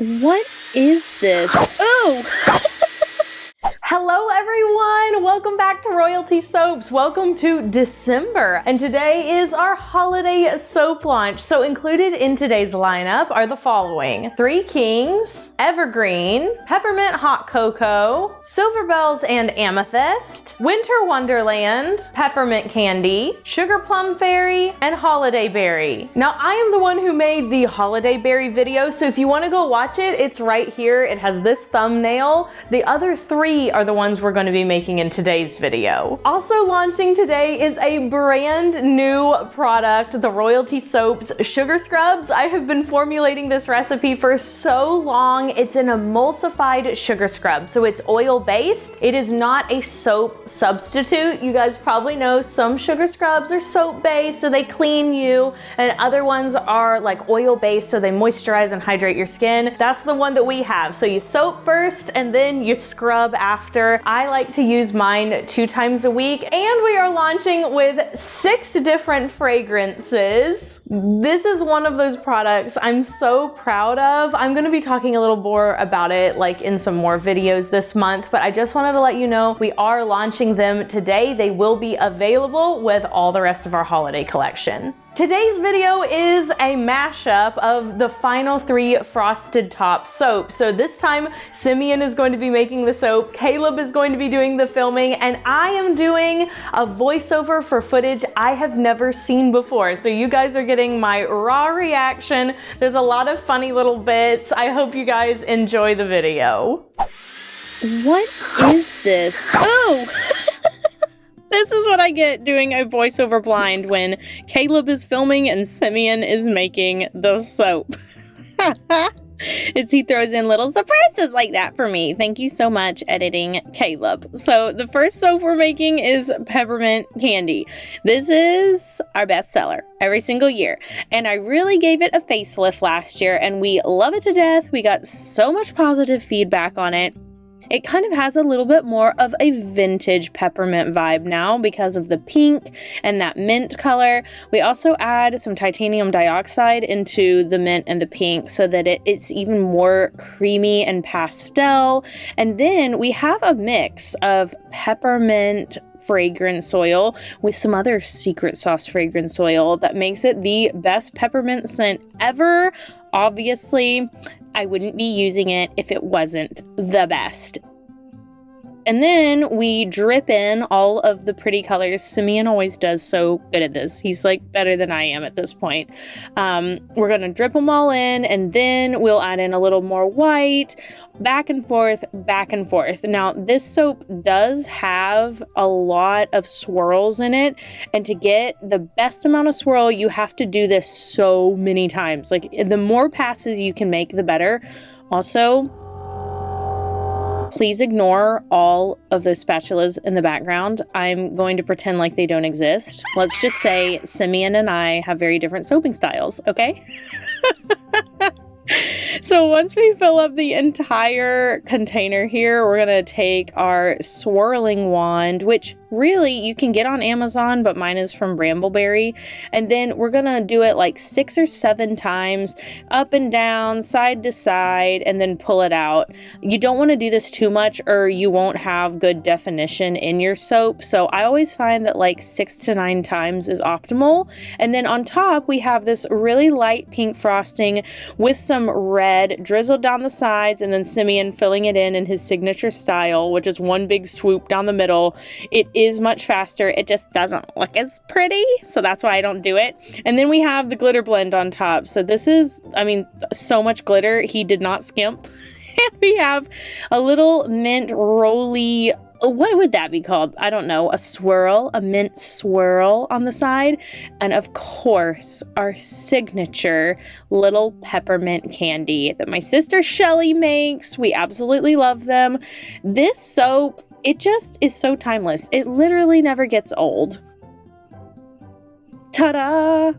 What is this? Oh! Hello everyone! Welcome back to Royalty Soaps. Welcome to December. And today is our holiday soap launch. So included in today's lineup are the following: Three Kings, Evergreen, Peppermint Hot Cocoa, Silver Bells and Amethyst, Winter Wonderland, Peppermint Candy, Sugar Plum Fairy, and Holiday Berry. Now I am the one who made the Holiday Berry video, so if you want to go watch it, it's right here. It has this thumbnail. The other three are the ones we're going to be making in today's video. Also launching today is a brand new product, the Royalty Soaps Sugar Scrubs. I have been formulating this recipe for so long. It's an emulsified sugar scrub, so it's oil-based. It is not a soap substitute. You guys probably know some sugar scrubs are soap-based, so they clean you, and other ones are like oil-based, so they moisturize and hydrate your skin. That's the one that we have. So you soap first, and then you scrub after. I like to use mine 2 times a week, and we are launching with 6 different fragrances. This is one of those products I'm so proud of. I'm going to be talking a little more about it like in some more videos this month, but I just wanted to let you know we are launching them today. They will be available with all the rest of our holiday collection. Today's video is a mashup of the final 3 Frosted Top soaps. So this time, Simeon is going to be making the soap, Caleb is going to be doing the filming, and I am doing a voiceover for footage I have never seen before. So you guys are getting my raw reaction. There's a lot of funny little bits. I hope you guys enjoy the video. What is this? Oh! This is what I get doing a voiceover blind when Caleb is filming and Simeon is making the soap. As he throws in little surprises like that for me. Thank you so much, editing Caleb. So the first soap we're making is Peppermint Candy. This is our bestseller every single year. And I really gave it a facelift last year and we love it to death. We got so much positive feedback on it. It kind of has a little bit more of a vintage peppermint vibe now because of the pink and that mint color. We also add some titanium dioxide into the mint and the pink so that it's even more creamy and pastel. And then we have a mix of peppermint fragrance oil with some other secret sauce fragrance oil that makes it the best peppermint scent ever. Obviously, I wouldn't be using it if it wasn't the best. And then we drip in all of the pretty colors. Simeon always does so good at this. He's like better than I am at this point. We're going to drip them all in, and then we'll add in a little more white, back and forth, back and forth. Now, this soap does have a lot of swirls in it, and to get the best amount of swirl, you have to do this so many times. Like, the more passes you can make, the better. Also, please ignore all of those spatulas in the background. I'm going to pretend like they don't exist. Let's just say Simeon and I have very different soaping styles, okay? So once we fill up the entire container here, we're going to take our swirling wand, which really you can get on Amazon, but mine is from Brambleberry. And then we're going to do it like 6 or 7 times, up and down, side to side, and then pull it out. You don't want to do this too much or you won't have good definition in your soap. So I always find that like 6 to 9 times is optimal. And then on top, we have this really light pink frosting with some red drizzled down the sides, and then Simeon filling it in his signature style, which is one big swoop down the middle. It is much faster. It just doesn't look as pretty, so that's why I don't do it. And then we have the glitter blend on top. So this is, I mean, so much glitter. He did not skimp. And we have a little mint roly, what would that be called? I don't know. A swirl, a mint swirl on the side. And of course, our signature little peppermint candy that my sister Shelly makes. We absolutely love them. This soap, it just is so timeless. It literally never gets old. Ta-da!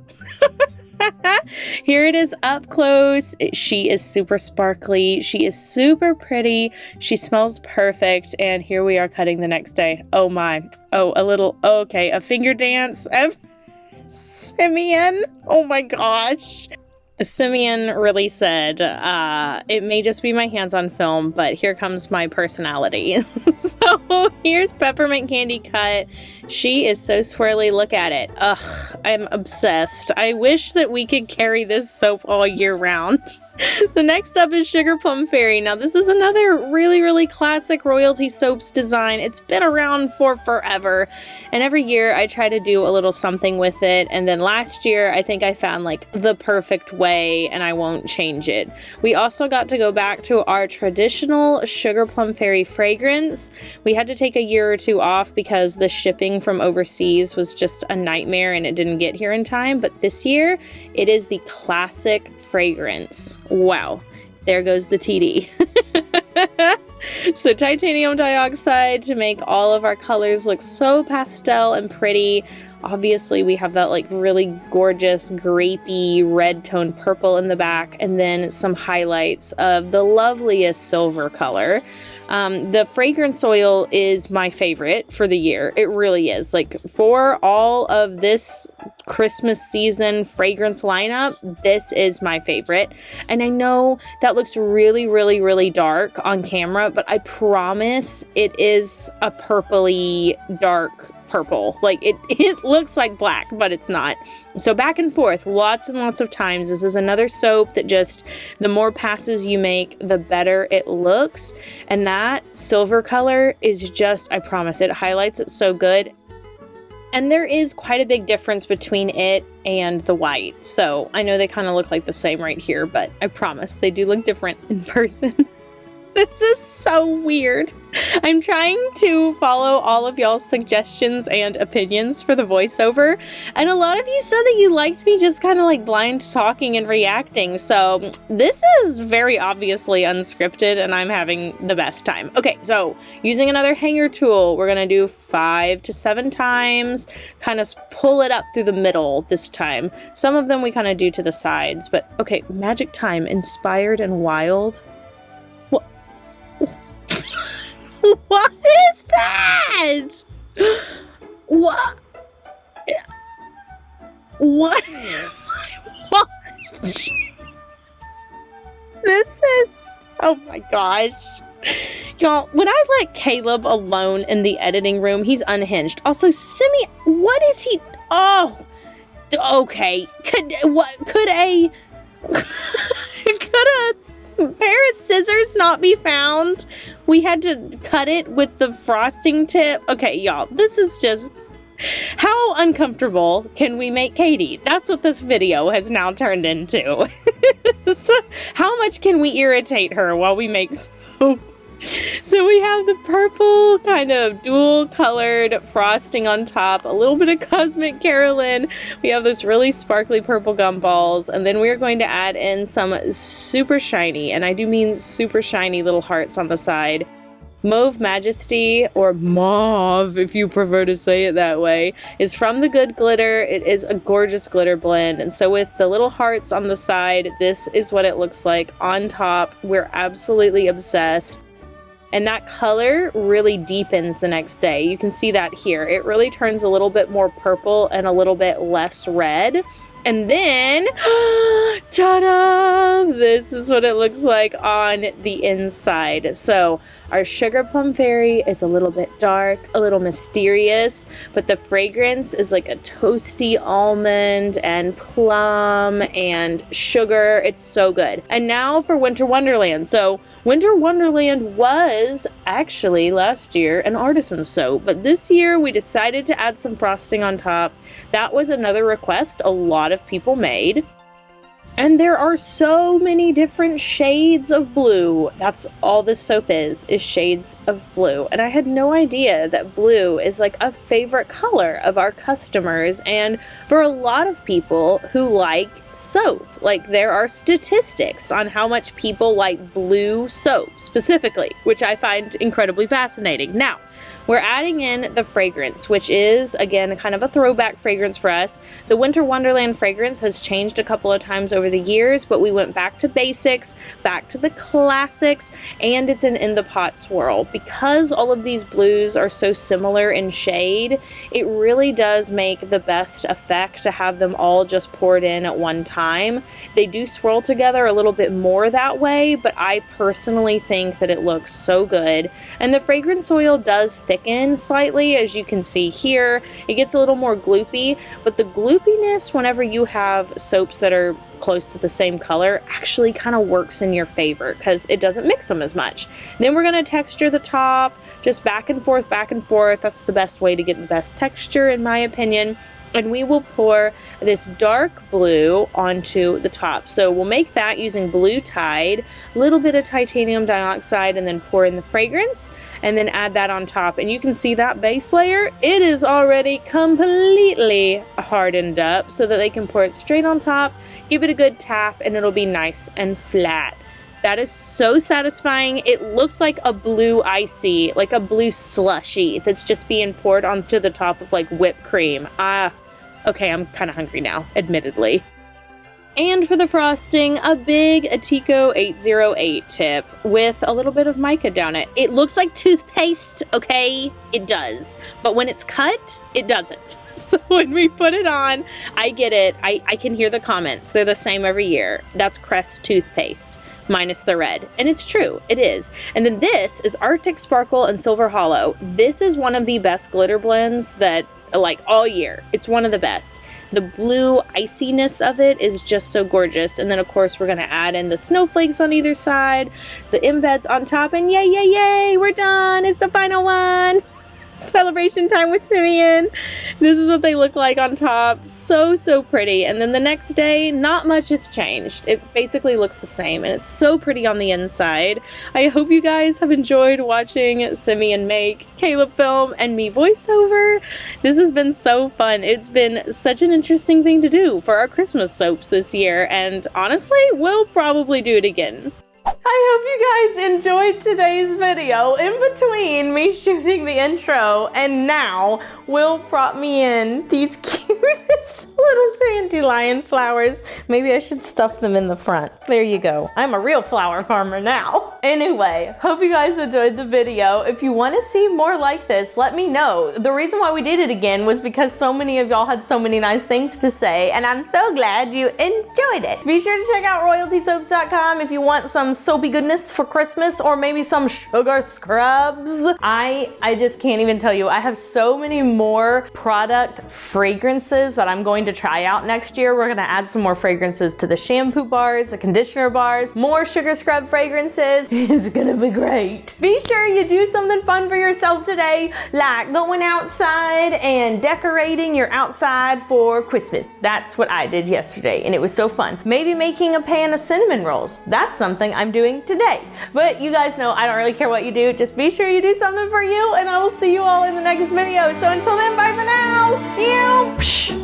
Here it is up close. She is super sparkly. She is super pretty. She smells perfect. And here we are cutting the next day. Oh my. Oh, okay. A finger dance of Simeon. Oh my gosh. Simeon really said, it may just be my hands on film, but here comes my personality. So here's Peppermint Candy cut. She is so swirly. Look at it. Ugh, I'm obsessed. I wish that we could carry this soap all year round. So next up is Sugar Plum Fairy. Now this is another really classic Royalty Soaps design. It's been around for forever, and every year I try to do a little something with it, and then last year I think I found like the perfect way and I won't change it. We also got to go back to our traditional Sugar Plum Fairy fragrance. We had to take a year or two off because the shipping from overseas was just a nightmare and it didn't get here in time, but this year it is the classic fragrance. Wow, there goes the TD. So titanium dioxide to make all of our colors look so pastel and pretty. Obviously we have that like really gorgeous grapey red tone purple in the back, and then some highlights of the loveliest silver color. The fragrance oil is my favorite for the year. It really is. Like, for all of this Christmas season fragrance lineup, this is my favorite. And I know that looks really dark on camera, but I promise it is a purpley dark purple. Like, it looks like black, but it's not. So back and forth lots and lots of times. This is another soap that just, the more passes you make, the better it looks. And that silver color is just, I promise, it highlights it so good. And there is quite a big difference between it and the white. So I know they kind of look like the same right here, but I promise they do look different in person. This is so weird. I'm trying to follow all of y'all's suggestions and opinions for the voiceover, and a lot of you said that you liked me just kind of like blind talking and reacting, so this is very obviously unscripted and I'm having the best time. Okay, so using another hanger tool, we're gonna do 5 to 7 times, kind of pull it up through the middle this time. Some of them we kind of do to the sides, but okay, magic time, inspired and wild. What is that? What? What? This is... Oh my gosh. Y'all, when I let Caleb alone in the editing room, he's unhinged. Also, Simeon, what is he... Oh, okay. Could a pair of scissors not be found? We had to cut it with the frosting tip. Okay, y'all, this is just... How uncomfortable can we make Katie? That's what this video has now turned into. So, how much can we irritate her while we make soap? So we have the purple kind of dual colored frosting on top, a little bit of Cosmic Carolyn. We have those really sparkly purple gumballs, and then we're going to add in some super shiny, and I do mean super shiny little hearts on the side. Mauve Majesty, or Mauve if you prefer to say it that way, is from the Good Glitter. It is a gorgeous glitter blend, and so with the little hearts on the side, this is what it looks like on top. We're absolutely obsessed. And that color really deepens the next day. You can see that here. It really turns a little bit more purple and a little bit less red. And then, ta-da! This is what it looks like on the inside. So our Sugar Plum Fairy is a little bit dark, a little mysterious, but the fragrance is like a toasty almond and plum and sugar. It's so good. And now for Winter Wonderland. So Winter Wonderland was actually last year an artisan soap, but this year we decided to add some frosting on top. That was another request a lot of people made. And there are so many different shades of blue. That's all this soap is shades of blue. And I had no idea that blue is like a favorite color of our customers and for a lot of people who like soap. Like, there are statistics on how much people like blue soap specifically, which I find incredibly fascinating. Now, we're adding in the fragrance, which is, again, kind of a throwback fragrance for us. The Winter Wonderland fragrance has changed a couple of times over the years, but we went back to basics, back to the classics, and it's an In the Pot swirl. Because all of these blues are so similar in shade, it really does make the best effect to have them all just poured in at one time. They do swirl together a little bit more that way, but I personally think that it looks so good. And the fragrance oil does thicken slightly, as you can see here. It gets a little more gloopy, but the gloopiness whenever you have soaps that are close to the same color actually kind of works in your favor because it doesn't mix them as much. Then we're going to texture the top, just back and forth, back and forth. That's the best way to get the best texture in my opinion. And we will pour this dark blue onto the top. So we'll make that using Blue Tide, a little bit of titanium dioxide, and then pour in the fragrance, and then add that on top. And you can see that base layer, it is already completely hardened up so that they can pour it straight on top, give it a good tap, and it'll be nice and flat. That is so satisfying. It looks like a blue icy, like a blue slushy that's just being poured onto the top of like whipped cream. Okay, I'm kind of hungry now, admittedly. And for the frosting, a big Atico 808 tip with a little bit of mica down it. It looks like toothpaste, okay? It does. But when it's cut, it doesn't. So when we put it on, I get it. I can hear the comments. They're the same every year. That's Crest toothpaste, minus the red. And it's true, it is. And then this is Arctic Sparkle and Silver Hollow. This is one of the best glitter blends that like all year. It's one of the best. The blue iciness of it is just so gorgeous. And then of course we're gonna add in the snowflakes on either side, the embeds on top, and yay, yay, yay, we're done. It's the final one. Celebration time with Simeon. This is what they look like on top. So, so pretty. And then the next day, not much has changed. It basically looks the same, and it's so pretty on the inside. I hope you guys have enjoyed watching Simeon make, Caleb film, and me voiceover. This has been so fun. It's been such an interesting thing to do for our Christmas soaps this year, and honestly, we'll probably do it again. I hope you guys enjoyed today's video. In between me shooting the intro and now Will brought me in these cutest little dandelion flowers. Maybe I should stuff them in the front. There you go. I'm a real flower farmer now. Anyway, hope you guys enjoyed the video. If you want to see more like this, let me know. The reason why we did it again was because so many of y'all had so many nice things to say, and I'm so glad you enjoyed it. Be sure to check out royaltysoaps.com if you want some soapy goodness for Christmas, or maybe some sugar scrubs. I just can't even tell you. I have so many more product fragrances that I'm going to try out next year. We're gonna add some more fragrances to the shampoo bars, the conditioner bars, more sugar scrub fragrances. It's gonna be great. Be sure you do something fun for yourself today, like going outside and decorating your outside for Christmas. That's what I did yesterday, and it was so fun. Maybe making a pan of cinnamon rolls. That's something I'm doing today. But you guys know I don't really care what you do. Just be sure you do something for you, and I will see you all in the next video. So until then, bye for now.